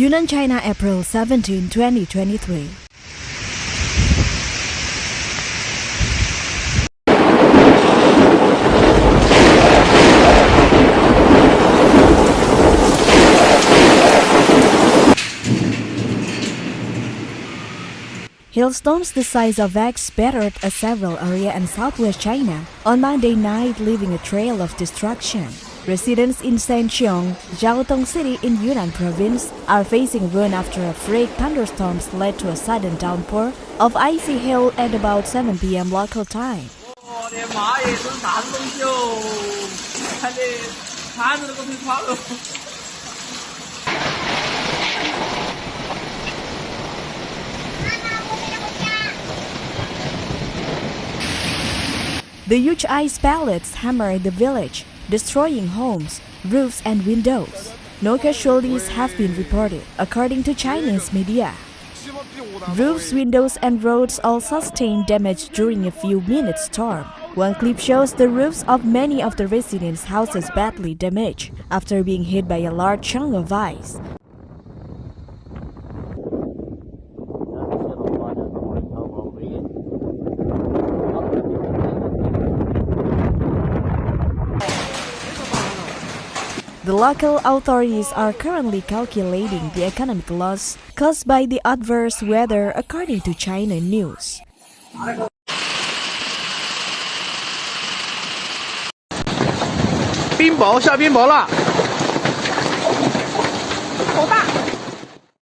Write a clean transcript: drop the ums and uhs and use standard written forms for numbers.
Yunnan, China, April 17, 2023. Hailstorms the size of eggs battered several areas in southwest China on Monday night, leaving a trail of destruction. Residents in Sanxiong, Jiaotong City in Yunnan province are facing ruin after a freak thunderstorms led to a sudden downpour of icy hail at about 7 p.m. local time. The huge ice pellets hammered the village, destroying homes, roofs, and windows. No casualties have been reported, according to Chinese media. Roofs, windows, and roads all sustained damage during a few minutes storm. One clip shows the roofs of many of the residents' houses badly damaged after being hit by a large chunk of ice. The local authorities are currently calculating the economic loss caused by the adverse weather, according to China News. 冰雹下冰雹了，好大。